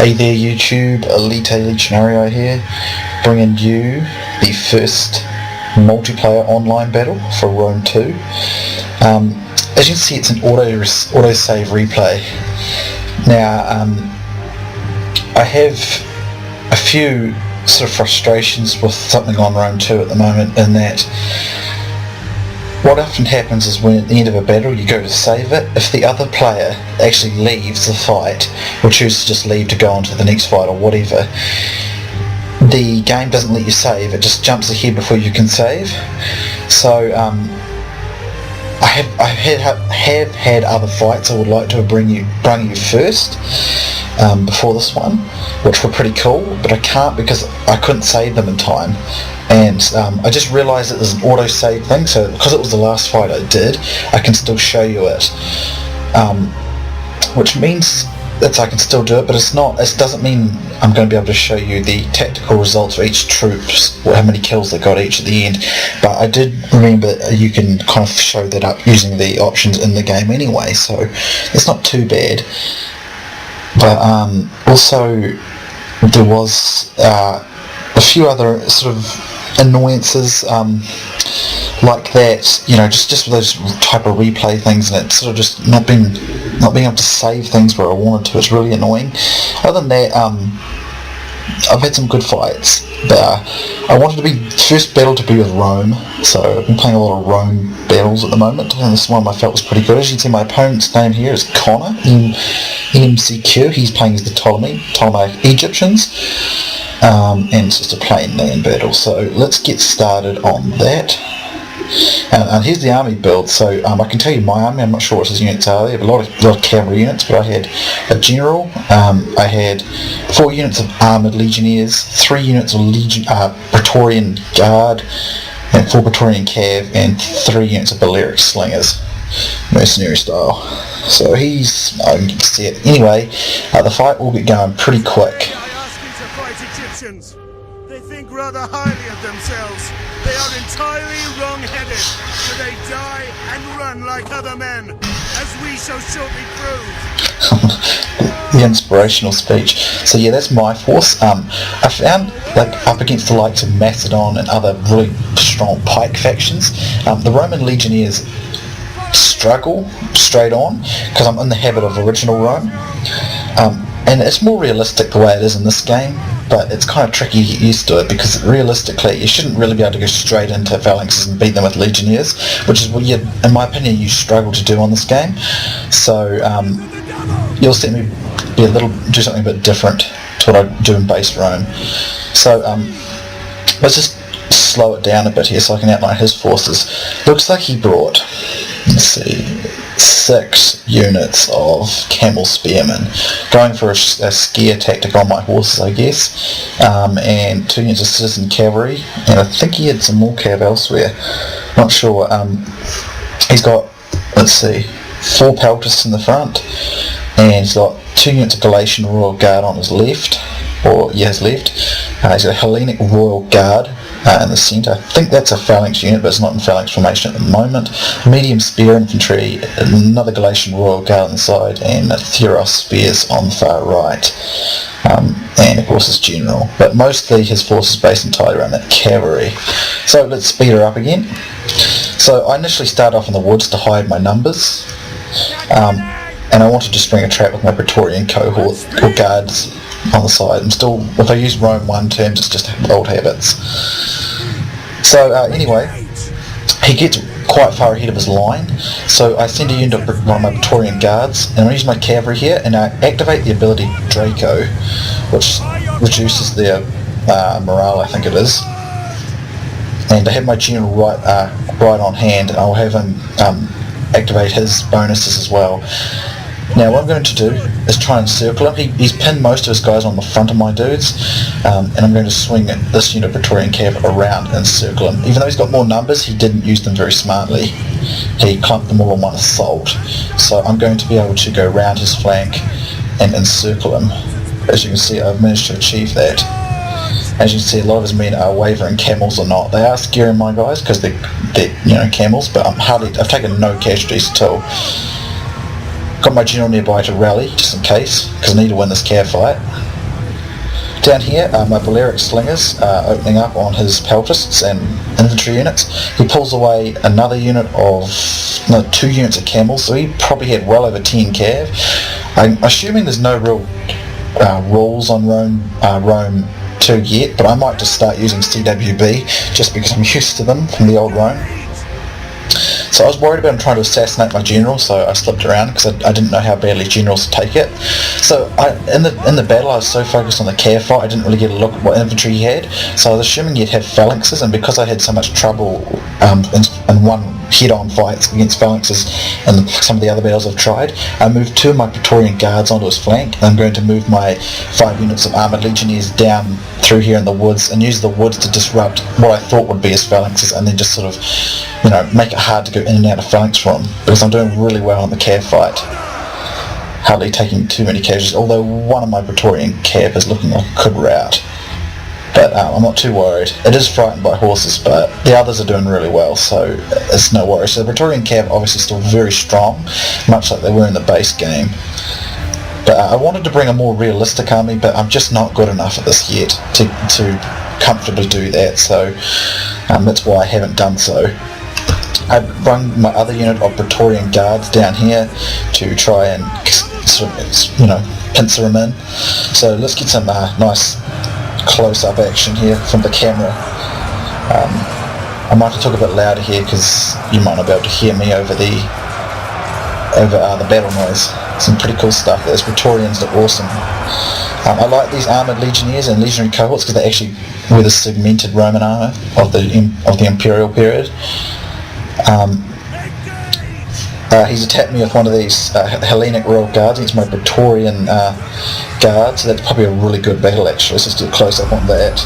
Hey there YouTube, Elite Legionario here, bringing you the first multiplayer online battle for Rome 2. As you can see, it's an auto-save replay. Now, I have a few sort of frustrations with something on Rome 2 at the moment, in that what often happens is when at the end of a battle you go to save it, if the other player actually leaves the fight or chooses to just leave to go on to the next fight or whatever, the game doesn't let you save, it just jumps ahead before you can save. So I have had other fights I would like to have brung you first before this one, which were pretty cool, but I can't because I couldn't save them in time. And I just realised that there's an auto-save thing, so because it was the last fight I did, I can still show you it. Which means that I can still do it, but it doesn't mean I'm going to be able to show you the tactical results for each troops, or how many kills they got each at the end. But I did remember that you can kind of show that up using the options in the game anyway, so it's not too bad. But also there was a few other sort of annoyances like that, you know, just with those type of replay things, and it's sort of just not being able to save things where I wanted to. It's really annoying. Other than that, I've had some good fights, but I wanted the first battle to be with Rome, so I've been playing a lot of Rome battles at the moment, and this one I felt was pretty good. As you can see, my opponent's name here is Conor, MCQ. He's playing as the Ptolemaic Egyptians, and it's just a plain land battle, so let's get started on that. And here's the army build. So I can tell you my army, I'm not sure what his units are. They have a lot of cavalry units, but I had a general, I had 4 units of armoured legionnaires, 3 units of Praetorian Guard, and 4 Praetorian Cav, and 3 units of Balearic Slingers, mercenary style. So I can see it. Anyway, the fight will get going pretty quick. Egyptians. They think rather highly of themselves. They are entirely wrong-headed, so they die and run like other men, as we shall shortly prove. The inspirational speech. So yeah, that's my force. I found, like, up against the likes of Macedon and other really strong pike factions, the Roman legionnaires struggle straight on, because I'm in the habit of original Rome. And it's more realistic the way it is in this game, but it's kind of tricky to get used to it, because realistically you shouldn't really be able to go straight into phalanxes and beat them with legionnaires, which is what in my opinion you struggle to do on this game. So you'll see me do something a bit different to what I do in base Rome. So let's just slow it down a bit here so I can outline his forces. Looks like he brought, let's see, 6 units of camel spearmen, going for a scare tactic on my horses, I guess, and 2 units of citizen cavalry, and I think he had some more cav elsewhere, not sure. He's got, let's see, 4 peltasts in the front, and he's got 2 units of Galatian Royal Guard on his left, his left. He's got a Hellenic Royal Guard in the centre. I think that's a phalanx unit, but it's not in phalanx formation at the moment. Medium spear infantry, another Galatian Royal Guard on the side, and Theros spears on the far right. And of course his general. But mostly his force is based entirely around that cavalry. So let's speed her up again. So I initially start off in the woods to hide my numbers. And I wanted to string a trap with my Praetorian cohort or guards on the side. If I use Rome 1 terms, it's just old habits. So anyway, he gets quite far ahead of his line, so I send a unit of my Praetorian guards, and I use my cavalry here, and I activate the ability Draco, which reduces their morale, I think it is. And I have my general right on hand, and I'll have him activate his bonuses as well. Now what I'm going to do is try and circle him. He's pinned most of his guys on the front of my dudes, and I'm going to swing this unit of Praetorian Cav around and circle him. Even though he's got more numbers, he didn't use them very smartly. He clumped them all on one assault. So I'm going to be able to go round his flank and encircle him. As you can see, I've managed to achieve that. As you can see, a lot of his men are wavering camels or not. They are scaring my guys because they're camels, but I've taken no casualties at all. Got my general nearby to rally, just in case, because I need to win this cav fight. Down here, my Ptolemaic slingers are opening up on his peltasts and infantry units. He pulls away another unit of, no, 2 units of camels, so he probably had well over 10 cav. I'm assuming there's no real rules on Rome 2 yet, but I might just start using CWB just because I'm used to them from the old Rome. So I was worried about him trying to assassinate my general, so I slipped around because I didn't know how badly generals would take it. So in the battle I was so focused on the cav fight I didn't really get a look at what infantry he had, so I was assuming he'd have phalanxes, and because I had so much trouble in one head-on fights against phalanxes and some of the other battles I've tried, I moved 2 of my Praetorian guards onto his flank, and I'm going to move my 5 units of armoured legionnaires down through here in the woods and use the woods to disrupt what I thought would be his phalanxes, and then just sort of, make it hard to go in and out of phalanx for him, because I'm doing really well in the cav fight, hardly taking too many casualties, although one of my Praetorian cav is looking like a good rout. But I'm not too worried. It is frightened by horses, but the others are doing really well, so it's no worry. So the Praetorian cav obviously still very strong, much like they were in the base game. But I wanted to bring a more realistic army, but I'm just not good enough at this yet to comfortably do that, so that's why I haven't done so. I've run my other unit of Praetorian guards down here to try and sort of, pincer them in. So let's get some nice close-up action here from the camera. I might have to talk a bit louder here because you might not be able to hear me over the battle noise. Some pretty cool stuff. Those Praetorians look awesome. I like these armoured legionnaires and legionary cohorts because they actually wear the segmented Roman armour of the imperial period. He's attacked me with one of these Hellenic Royal Guards against my Praetorian guard, so that's probably a really good battle actually. Let's just do a close up on that.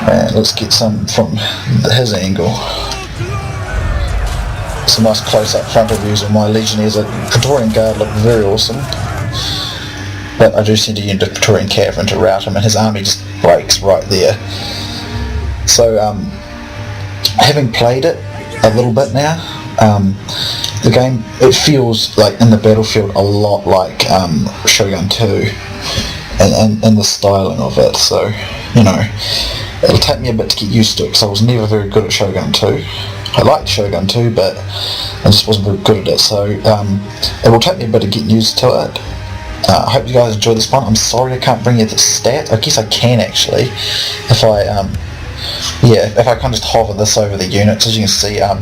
And let's get some from his angle. Some nice close up frontal views of my legionnaires. The Praetorian guard look very awesome. But I do send a unit of Praetorian cavalry to rout him, and his army just breaks right there. So having played it a little bit now, the game, it feels like in the battlefield a lot like Shogun 2 and the styling of it, so it'll take me a bit to get used to it because I was never very good at Shogun 2. I liked Shogun 2 but I just wasn't very good at it, so it will take me a bit of getting used to it. I hope you guys enjoyed this one. I'm sorry I can't bring you the stat. I guess I can actually if I if I can just hover this over the units. As you can see, a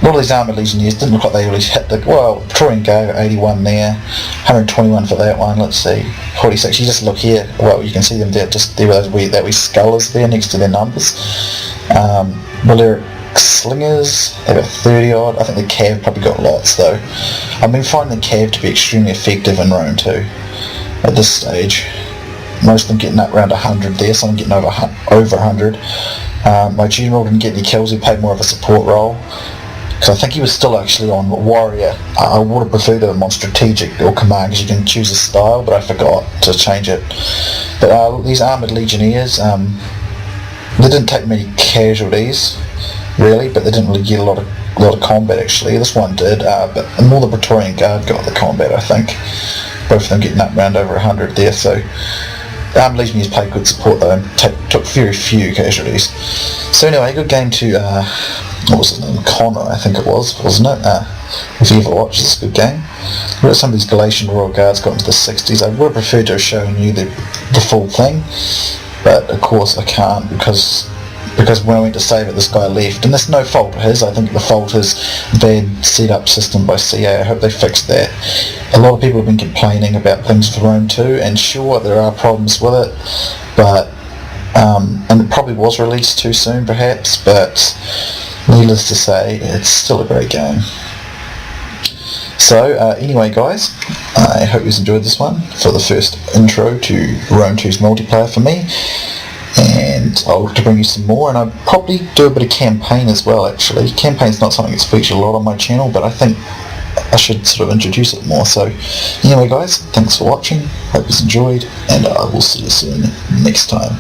lot of these armoured legionnaires didn't look like they really hit the, well, Praetorian Guard 81 there, 121 for that one, let's see, 46, you just look here, well you can see them there, just there with that wee skull is there next to their numbers. Ptolemaic slingers, they got 30 odd, I think the cav probably got lots though. I've been finding the cav to be extremely effective in Rome too, at this stage. Most of them getting up around 100 there, some getting over 100. My general didn't get any kills, he played more of a support role, because I think he was still actually on warrior. I would have preferred him on strategic or command because you can choose a style, but I forgot to change it. But these armoured legionnaires, they didn't take many casualties really, but they didn't really get a lot of combat actually. This one did, but more the Praetorian Guard got the combat I think. Both of them getting up around over 100 there, so the armoured legionnaires played good support though and took very few casualties. So anyway, good game to what was his name? Conor, I think it was, wasn't it? If you ever watched this, good game. Look at some of these Galatian Royal Guards got into the 60s. I would have preferred to have shown you the full thing, but of course I can't because when I went to save it, this guy left, and that's no fault of his. I think the fault is bad setup system by CA. I hope they fixed that. A lot of people have been complaining about things for Rome 2, and sure, there are problems with it, but and it probably was released too soon perhaps, but needless to say, it's still a great game. So anyway guys, I hope you enjoyed this one for the first intro to Rome 2's multiplayer for me, and I'll look to bring you some more, and I'll probably do a bit of campaign as well actually. Campaign's not something that's featured a lot on my channel, but I think I should sort of introduce it more. So anyway guys, thanks for watching, hope you enjoyed, and I will see you soon next time.